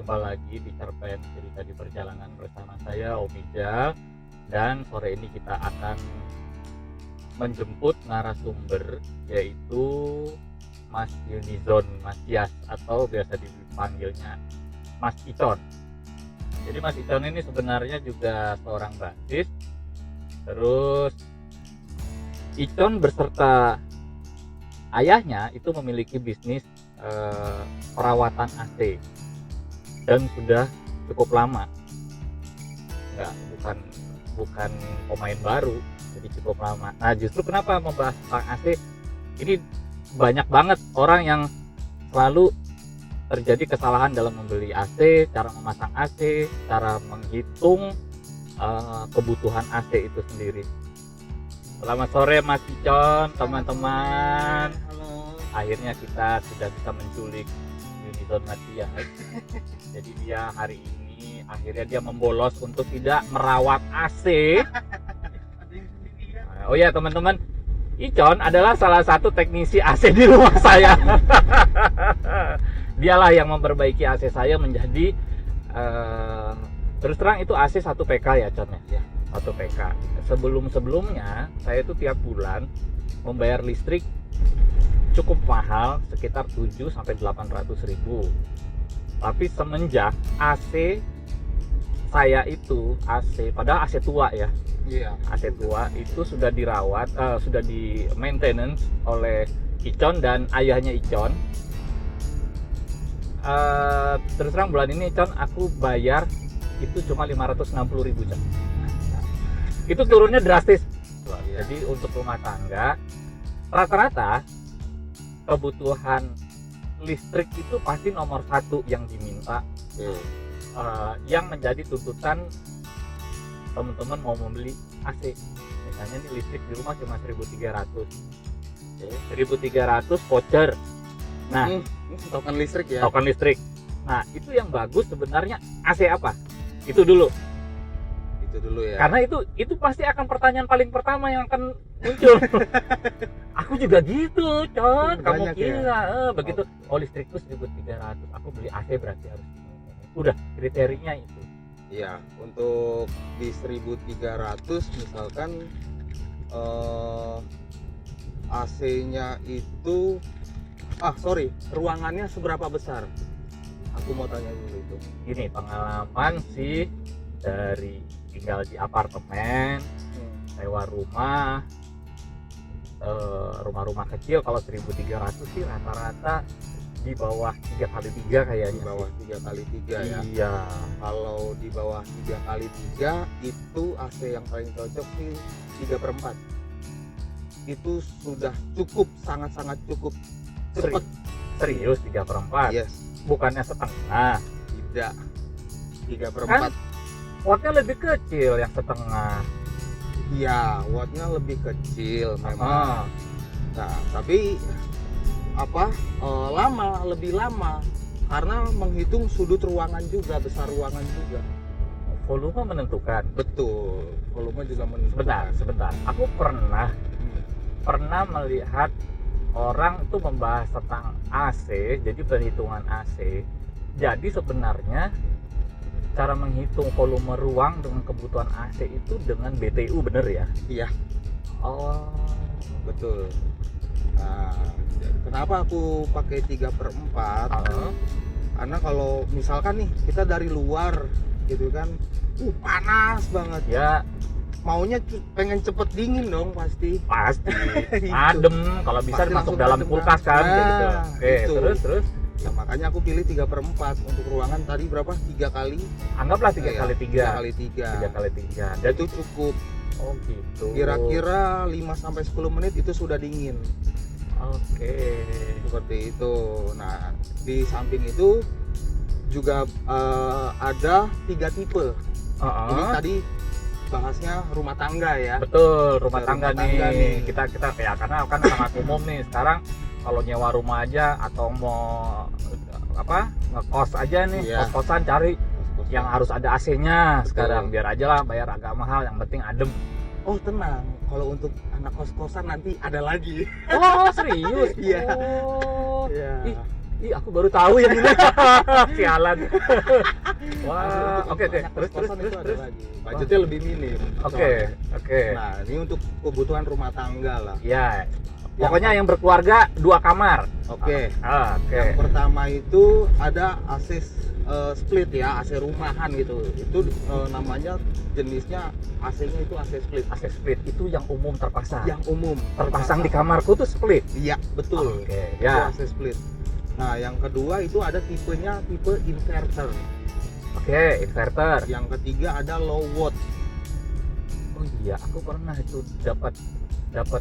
Jumpa lagi di Cerpen Cerita di Perjalanan bersama saya Om Ijal. Dan sore ini kita akan menjemput narasumber, yaitu Mas Yunizon Matias, atau biasa dipanggilnya Mas Icon. Jadi Mas Icon ini sebenarnya juga seorang basis. Terus Icon beserta ayahnya itu memiliki bisnis perawatan AC, dan sudah cukup lama. Bukan pemain baru, jadi cukup lama. Nah, justru kenapa membahas tentang AC ini, banyak banget orang yang selalu terjadi kesalahan dalam membeli AC, cara memasang AC, cara menghitung kebutuhan AC itu sendiri. Selamat sore Mas Icon, teman-teman. Halo. Akhirnya kita sudah bisa menculik Yunizon Matias. Jadi dia hari ini akhirnya dia membolos untuk tidak merawat AC. Oh ya teman-teman, Icon adalah salah satu teknisi AC di rumah saya. Dialah yang memperbaiki AC saya menjadi terus terang itu AC 1 PK ya Con ya. 1 PK. Sebelumnya saya itu tiap bulan membayar listrik cukup mahal, sekitar 7 sampai 800 ribu. Tapi semenjak AC saya itu padahal AC tua ya. Iya. AC tua itu sudah dirawat, sudah di maintenance oleh Icon dan ayahnya Icon. Terus terang bulan ini Icon aku bayar itu cuma 560 ribu Con. Itu turunnya drastis. Iya. Jadi untuk rumah tangga rata-rata kebutuhan listrik itu pasti nomor 1 yang diminta, yang menjadi tuntutan teman-teman mau membeli AC. Misalnya nih listrik di rumah cuma 1.300, 1.300 voucher. Nah, Token listrik ya. token listrik. Nah, itu yang bagus sebenarnya AC apa? Itu dulu. Itu dulu ya. Karena itu pasti akan pertanyaan paling pertama yang akan muncul. Aku juga gitu, Con. Kamu Banyak kira begitu. Oh, listrik tuh 1.300. Aku beli AC berarti harus udah kriterianya itu. Iya, untuk di 1.300 misalkan AC-nya itu ruangannya seberapa besar? Aku mau tanya dulu itu. Ini pengalaman sih dari tinggal di apartemen, sewa rumah, rumah-rumah kecil. Kalau 1.300 sih rata-rata di bawah 3x3 kayaknya. Di bawah 3x3 ya. Iya. Kalau di bawah 3x3 itu AC yang paling cocok sih 3/4. Itu sudah cukup, sangat-sangat cukup cepat. Serius 3/4? Yes. Bukannya setengah? Tidak. 3/4. Wattnya lebih kecil yang setengah. Iya, wattnya lebih kecil memang. Nah, tapi lebih lama karena menghitung sudut ruangan juga, besar ruangan juga. Volume menentukan. Betul, volume juga menentukan. Sebentar. Aku pernah melihat orang itu membahas tentang AC, jadi perhitungan AC. Jadi sebenarnya cara menghitung volume ruang dengan kebutuhan AC itu dengan BTU, bener ya? Iya. Oh, Betul. Nah, kenapa aku pakai 3/4? Karena kalau misalkan nih kita dari luar gitu kan, panas banget. ya Maunya pengen cepet dingin dong pasti. pasti Itu. adem, kalau bisa Pasti masuk langsung dalam adem kulkas kan, banget. gitu. Nah, Oke, itu. terus Ya, makanya aku pilih 3/4 untuk ruangan tadi berapa? 3 kali? anggaplah 3x3. 3x3. 3x3. Dan Itu cukup. oh gitu. Kira-kira 5-10 menit itu sudah dingin. Oke. Seperti itu. Nah, di samping itu juga ada 3 tipe. Ini tadi bahasnya rumah tangga ya. Betul, rumah Ya, tangga rumah tangga nih. Kita ya karena kan sangat umum nih sekarang. Kalau nyewa rumah aja atau mau ngekos aja nih, Iya. kos-kosan cari yang harus ada AC-nya. Betul. Sekarang biar aja lah bayar agak mahal, yang penting adem. Oh, tenang. Kalau untuk anak kos-kosan nanti ada lagi. Oh, serius? Iya. Oh. Iya. Ih, Ih, aku baru tahu yang ini. Sialan. Wah, Untuk oke. anak Terus kos-kosan itu ada terus. lagi. Budgetnya lebih minim. Oke. soalnya. Nah, ini untuk kebutuhan rumah tangga lah. Ya. Pokoknya yang berkeluarga 2 kamar. Oke. Oke. Yang pertama itu ada AC split ya, AC rumahan gitu. Itu namanya jenisnya AC-nya itu AC split. AC split itu yang umum terpasang. Yang umum Terpasang di kamarku tuh split. Iya, betul. Oke, Itu ya. AC split. Nah, yang kedua itu ada tipenya tipe inverter. Oke, inverter. Yang ketiga ada low watt. Oh iya, aku pernah itu dapat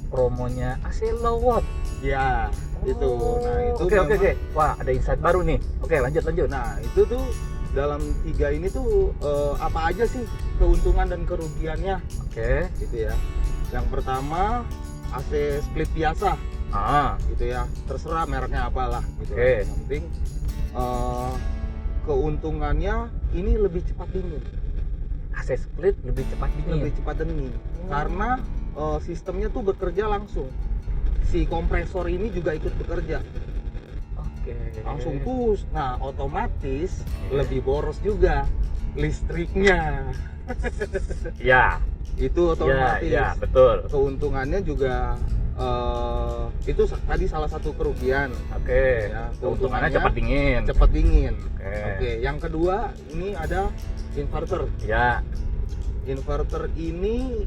promonya AC low watt. Ya, itu. Nah, itu Oke. memang- Wah, ada insight baru nih. Oke, lanjut. Nah, itu tuh dalam 3 ini tuh apa aja sih keuntungan dan kerugiannya Oke. gitu ya. Yang pertama AC split biasa gitu ya, terserah mereknya apalah gitu. Oke. Yang penting keuntungannya ini lebih cepat dingin. AC split lebih cepat dingin. Lebih cepat dingin karena sistemnya tuh bekerja langsung. Si kompresor ini juga ikut bekerja Oke. langsung push. Nah, otomatis Iya. lebih boros juga listriknya. Ya. Itu otomatis. Ya, betul. Keuntungannya juga itu tadi salah satu kerugian. Oke. Ya, Keuntungannya keuntungannya cepat dingin. Cepat dingin. Oke. Oke, yang kedua ini ada inverter. Ya. Inverter ini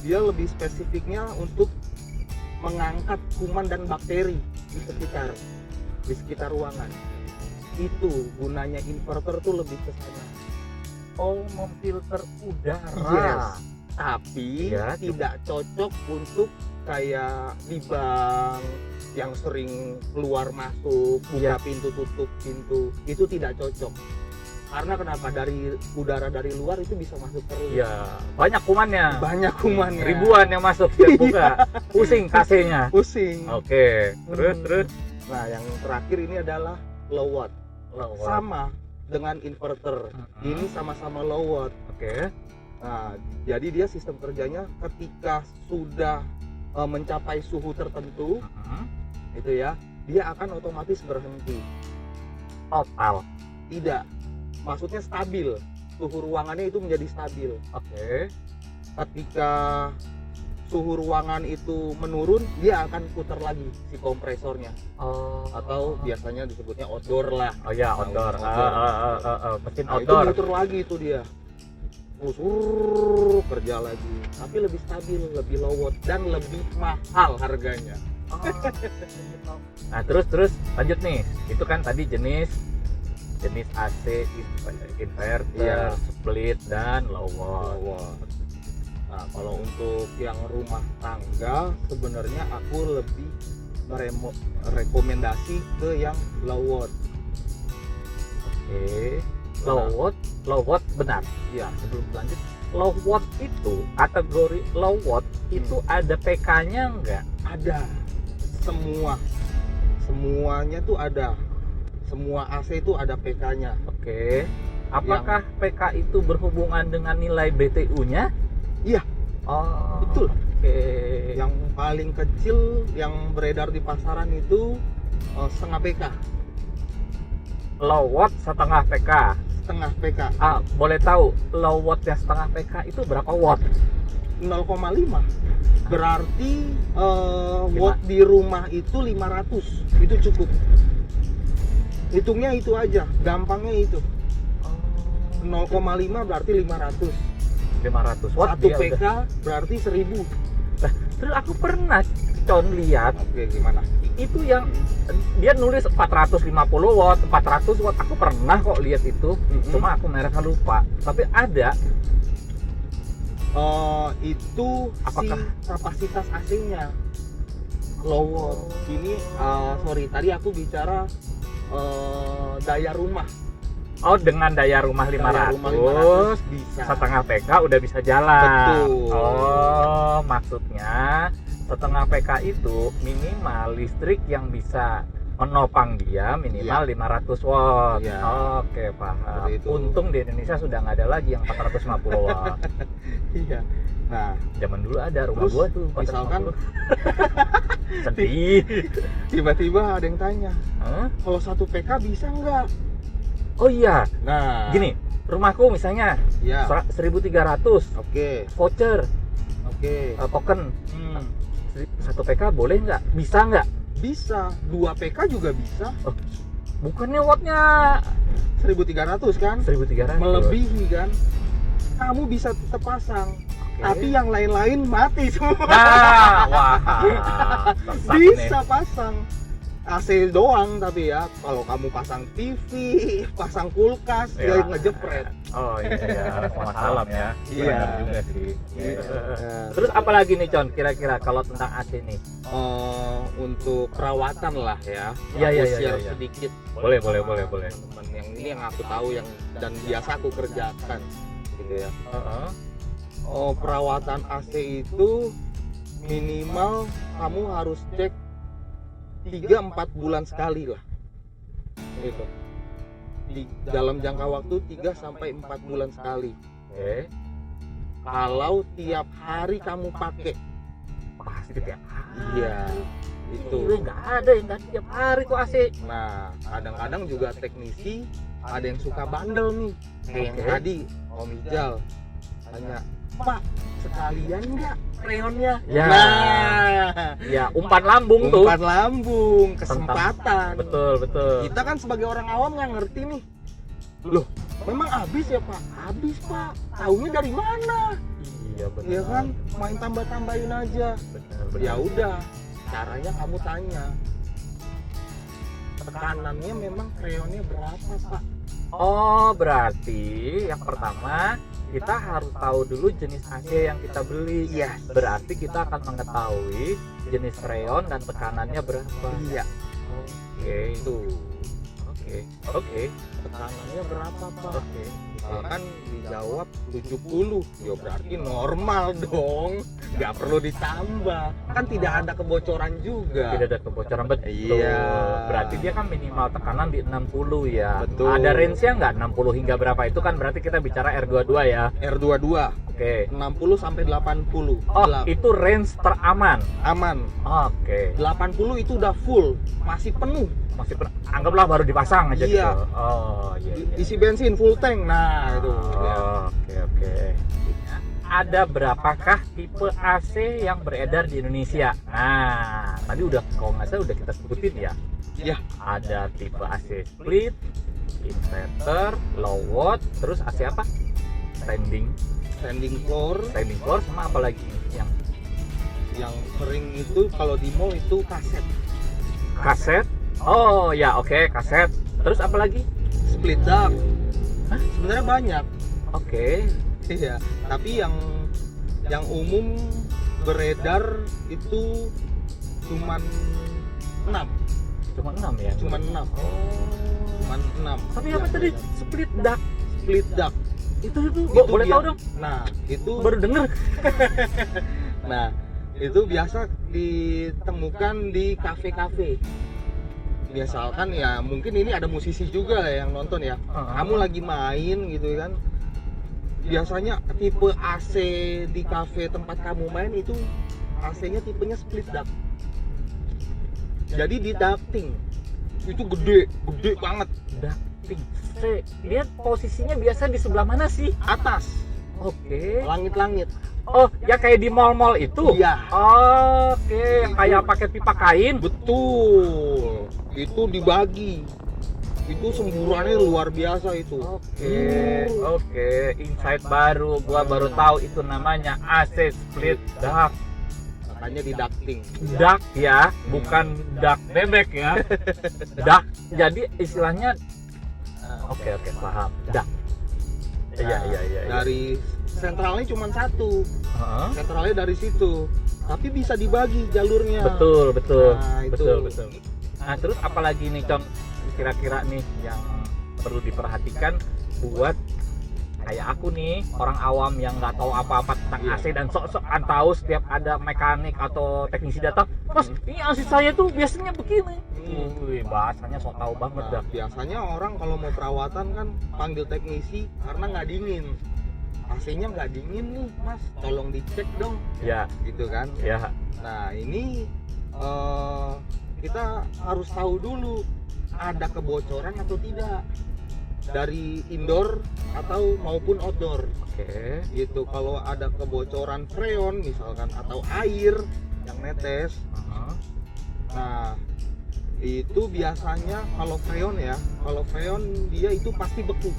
dia lebih spesifiknya untuk mengangkat kuman dan bakteri di sekitar ruangan. Itu gunanya inverter tuh lebih ke sana. Oh, memfilter udara. Yes. Tapi Ya, tidak cocok untuk kayak di bank yang sering keluar masuk, buka Ya. pintu, tutup pintu. Itu tidak cocok. Karena kenapa? Dari udara dari luar itu bisa masuk terus. Ya, banyak kumannya. Banyak kumannya. Ribuan yang masuk tiap buka. Pusing AC-nya. Pusing. Oke. Terus Hmm. terus. Nah, yang terakhir ini adalah low watt. Low watt. Sama dengan inverter. Ini sama-sama low watt. Oke. Nah, jadi dia sistem kerjanya ketika sudah mencapai suhu tertentu, itu ya, dia akan otomatis berhenti. Total. Tidak, maksudnya stabil. Suhu ruangannya itu menjadi stabil. Oke. Ketika suhu ruangan itu menurun, dia akan putar lagi si kompresornya. Oh. Atau biasanya disebutnya outdoor lah. Oh ya, outdoor. Mesin Nah, itu outdoor. muter lagi itu dia. Kerja lagi. Tapi lebih stabil, lebih low watt dan lebih mahal harganya. Oh. Nah, terus lanjut nih. Itu kan tadi jenis AC, inverter, Iya. split dan low Low watt. watt. Nah, kalau untuk yang rumah tangga sebenarnya aku lebih merekomendasi ke yang low watt. Oke. Low watt benar. Ya, Sebelum lanjut, low watt itu kategori low watt itu ada PK-nya enggak? ada semuanya tuh ada. Semua AC itu ada PK-nya. Oke. Apakah PK itu berhubungan dengan nilai BTU-nya? Iya. Oh, Betul. Oke. Yang paling kecil yang beredar di pasaran itu setengah PK. Low watt setengah PK. Setengah PK. Boleh tahu low wattnya setengah PK itu berapa watt? 0,5. Berarti watt di rumah itu 500. Itu cukup. Hitungnya itu aja, gampangnya itu. 0,5 berarti 500. 500 watt 1 dia PK udah. berarti 1000. Terus aku pernah lihat Oke, gimana? itu yang dia nulis 450 watt, 400 watt. Aku pernah kok lihat itu. Cuma aku mereknya lupa. Tapi ada. Itu Apakah? si kapasitas AC-nya low watt. Ini sorry, tadi aku bicara daya rumah. Oh, dengan daya rumah 500, Daya rumah 500 bisa. setengah PK udah bisa jalan. Betul. Oh, maksudnya setengah PK itu minimal listrik yang bisa menopang dia minimal 500 watt. Iya. Oke, paham. Seperti itu. Untung di Indonesia sudah nggak ada lagi yang 450 watt. Iya. Nah, Zaman dulu ada, rumah Terus, gua tuh 450. misalkan sedih. tiba-tiba ada yang tanya, Hah? kalau 1 PK bisa nggak? Oh iya, Nah, gini, rumahku misalnya ya, 1.300 oke, voucher, oke. token Hmm, 1 PK boleh nggak? Bisa nggak? bisa, 2 PK juga bisa. Bukannya wattnya 1.300 kan? 1.300. Melebihi kan? Kamu bisa tetap pasang, Oke. tapi yang lain-lain mati semua. Nah, wah, sesat Bisa nih. pasang AC doang, tapi ya kalau kamu pasang TV, pasang kulkas, Ya. ya ngejepret. Oh iya, sama salam ya. Iya. Benar juga sih. Iya. Nah, Terus apalagi nih Con, kira-kira kalau tentang AC nih? untuk perawatan lah ya. Iya, Aku iya, iya, share iya. sedikit. Boleh. Teman-teman yang ini yang aku tahu yang dan biasa aku kerjakan gitu ya. Heeh. Perawatan AC itu minimal kamu harus cek 3-4 bulan sekali lah. Gitu. Di dalam jangka waktu 3-4 bulan sekali. Oke. Kalau tiap hari kamu pakai, Pasti tiap hari. iya, itu. Itu nggak ada yang nggak tiap hari kok AC. Nah, kadang-kadang juga teknisi ada yang suka bandel nih. Kayak yang Oke. tadi Om Ijal tanya, Pak, sekalian nggak freonnya? Ya. Nah, Ya, umpan lambung tuh. umpan lambung, kesempatan. Betul. Kita kan sebagai orang awam nggak ngerti nih. Loh, memang habis ya Pak? Habis Pak. Taunya dari mana? Iya benar. Ya kan, main tambah-tambahin aja. Benar. Ya udah, caranya kamu tanya. Tekanannya memang freonnya berapa Pak? Oh, berarti yang pertama kita harus tahu dulu jenis AC yang kita beli. Iya. Berarti kita akan mengetahui jenis freon dan tekanannya berapa. Iya. Oke. Itu. Oke. Tekanannya berapa Pak? Oke. Misalkan dijawab 70, ya berarti normal dong, nggak perlu ditambah, kan tidak ada kebocoran juga. Tidak ada kebocoran, betul. Iya. Berarti dia kan minimal tekanan di 60 ya. Betul. Ada range-nya nggak 60 hingga berapa? Itu kan berarti kita bicara R22 ya. R22 Oke. 60 sampai 80. Oh, itu range teraman. Aman. Oke. 80 itu udah full, masih penuh. Masih anggaplah baru dipasang aja Iya. gitu. Oh, iya. Isi bensin full tank. Nah, itu. Ya. Oke. Ada berapakah tipe AC yang beredar di Indonesia? Nah, tadi udah kalau nggak salah udah kita sebutin ya. Ya. Ada tipe AC split, inverter, low watt, terus AC apa? Standing Standing floor sama apa lagi yang sering itu kalau di mall itu kaset. kaset? Oh ya, oke, kaset. Terus apa lagi? Split duct. Hah? Sebenarnya banyak. Oke. Iya, tapi yang umum beredar itu cuman 6. Cuma 6 ya? Cuman 6. Oh. Cuman 6. Tapi apa tadi? Split duct. Split duct. Itu Itu boleh dia- tahu dong? Nah, itu Baru denger. itu biasa ditemukan di kafe-kafe. Misalkan ya mungkin ini ada musisi juga yang nonton ya. Kamu lagi main gitu kan. Biasanya tipe AC di kafe tempat kamu main itu AC-nya tipenya split duct. Jadi di ducting. Itu gede banget. Ducting. Dia posisinya biasa di sebelah mana sih? Atas, Oke. langit-langit. Oh, ya kayak di mall-mall itu? Iya. Oke, kayak pakai pipa kain. Betul. Itu dibagi. Itu semburannya luar biasa itu. Oke, insight baru. Gua baru tahu itu namanya AC split duct. Makanya di ducting. Duct ya, bukan duck bebek ya. Duct. Jadi istilahnya oke, paham. Duct. Iya. Dari sentralnya cuma satu. Heeh. Sentralnya dari situ. Tapi bisa dibagi jalurnya. Betul. Nah, itu. Betul. Nah, terus apalagi nih, Con? Kira-kira nih yang perlu diperhatikan buat kayak aku nih, orang awam yang nggak tahu apa-apa tentang Iya. AC dan sok-sokan tahu setiap ada mekanik atau teknisi datang, Mas, ini AC saya tuh biasanya begini. Wih, bahasanya so tau banget Nah, dah. biasanya orang kalau mau perawatan kan panggil teknisi karena nggak dingin. AC-nya nggak dingin nih mas, tolong dicek dong, Ya, gitu kan. ya. Nah ini kita harus tahu dulu ada kebocoran atau tidak dari indoor atau maupun outdoor. Oke. Gitu, kalau ada kebocoran freon misalkan atau air yang netes, nah itu biasanya kalau freon ya, kalau freon dia itu pasti beku.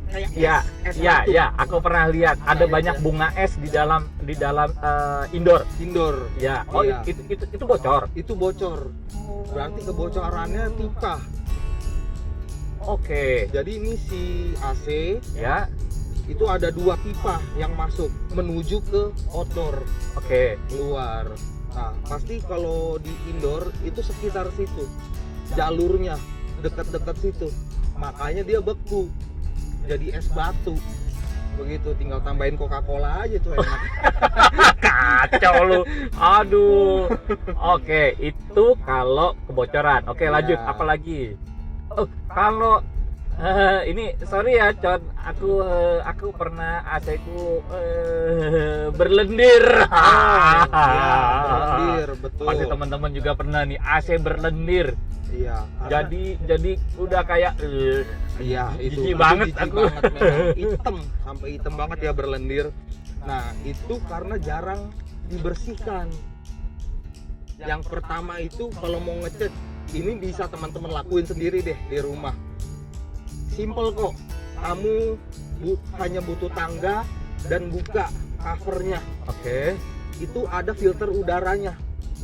Kayak Ya, es ya, batu. ya. Aku pernah lihat ada Nah, banyak itu. bunga es di dalam indoor. Indoor Ya. Oh, Iya. itu bocor. itu bocor, berarti kebocorannya pipa. Oke. Jadi ini si AC Ya. itu ada 2 pipa yang masuk menuju ke outdoor Oke. keluar. Nah pasti kalau di indoor itu sekitar situ jalurnya, dekat-dekat situ, makanya dia beku jadi es batu begitu. Tinggal tambahin Coca-Cola aja tuh enak. Kacau lu. Aduh. Oke, itu kalau kebocoran. Oke, lanjut. Ya. Apa lagi? Oh, kalau ini sorry ya, Con. Aku pernah AC ku berlendir. Iya, berlendir, betul. Pasti teman-teman juga pernah nih AC berlendir. Iya, karena- Jadi udah kayak iya itu jijik banget jijik aku. banget memang. Hitam, sampai hitam banget ya berlendir. Nah itu karena jarang dibersihkan. Yang pertama itu kalau mau ngecek, ini bisa teman-teman lakuin sendiri deh di rumah. Simple kok, kamu hanya butuh tangga dan buka covernya. Oke. Itu ada filter udaranya,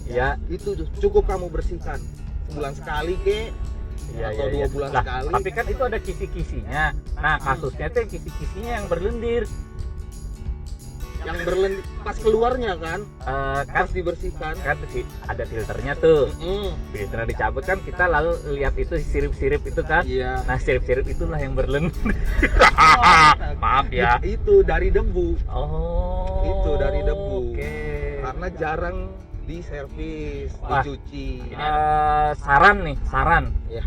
Ya. itu cukup kamu bersihkan sebulan sekali kek. Iya, Atau 2 bulan Lah, sekali. tapi kan itu ada kisi-kisinya. Nah, kasusnya tuh yang kisi-kisinya yang berlendir. Yang berlendir pas keluarnya kan, Kan pas dibersihkan. ada filternya tuh. Mm, Filternya dicabut kan, kita lalu lihat itu sirip-sirip itu kan. iya. Nah, sirip-sirip itulah yang berlendir. Maaf ya. Itu dari debu, Oh. Itu dari debu. Oke. karena jarang diservis, Wah. dicuci. Saran. Ya.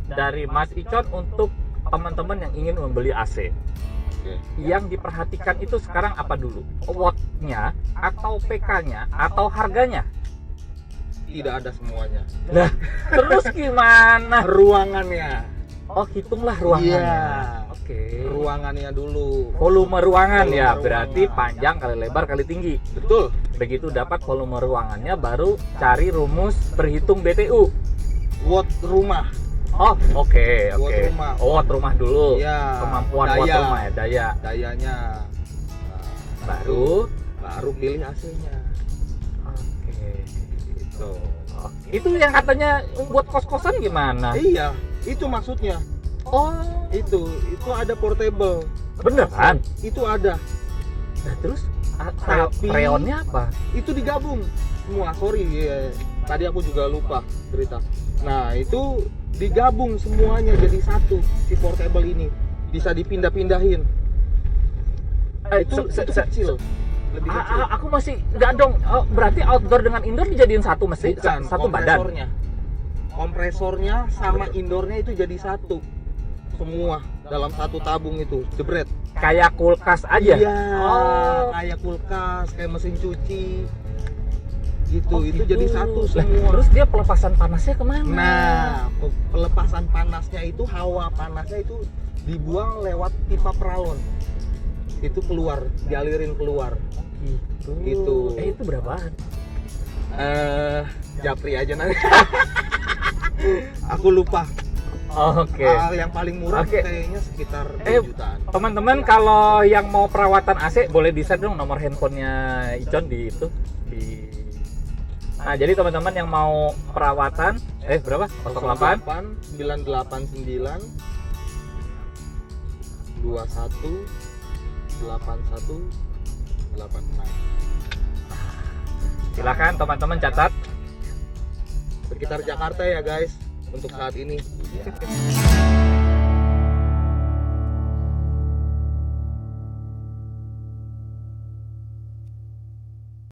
Dari Mas Icon untuk teman-teman yang ingin membeli AC. Oke. Yang diperhatikan itu sekarang apa dulu? Watt-nya atau PK-nya atau harganya? Tidak ada semuanya. Nah, terus gimana? Ruangannya. Oh, hitunglah ruangannya. Iya. Oke. Ruangannya dulu. Volume ruangan Volume ya, ruangan. berarti panjang kali lebar kali tinggi. Betul. Begitu dapat volume ruangannya, baru cari rumus perhitung BTU. Watt rumah. Oh, oke. Watt rumah. Oh, watt rumah dulu. Iya. Kemampuan watt daya. rumah ya, daya. Dayanya. Nah, baru pilih AC-nya. Oke. Gitu. Oh, itu yang katanya buat kos-kosan gimana? Iya, itu maksudnya. Oh, Itu ada portable. beneran? Itu ada. Nah, terus Tapi- freonnya apa? Itu digabung semua. Sorry, ya. Tadi aku juga lupa cerita. Nah, itu digabung semuanya jadi satu. Si portable ini bisa dipindah-pindahin. Itu kecil. Lebih kecil. Aku masih nggak dong. Oh, berarti outdoor dengan indoor dijadiin satu mesin, Bukan, satu badan. Kompresornya sama indoornya itu jadi satu. Semua dalam satu tabung itu, jebret. Kayak kulkas aja. Iya, Oh. kayak kulkas, kayak mesin cuci. Gitu, Oh, itu gitu. jadi satu Lah, semua. terus dia pelepasan panasnya kemana? Nah, pelepasan panasnya itu, hawa panasnya itu dibuang lewat pipa peralon. Itu keluar, dialirin keluar. Gitu. Itu berapaan? Japri aja nanti. Aku lupa. Oke. Yang paling murah Oke. kayaknya sekitar 2 Eh, jutaan. Teman-teman, kalau yang mau perawatan AC boleh di-share dong nomor handphonenya Icon di itu di. Nah, jadi teman-teman yang mau perawatan berapa? 08 989 21 81 86. Silakan teman-teman catat. Sekitar Jakarta ya guys untuk saat ini.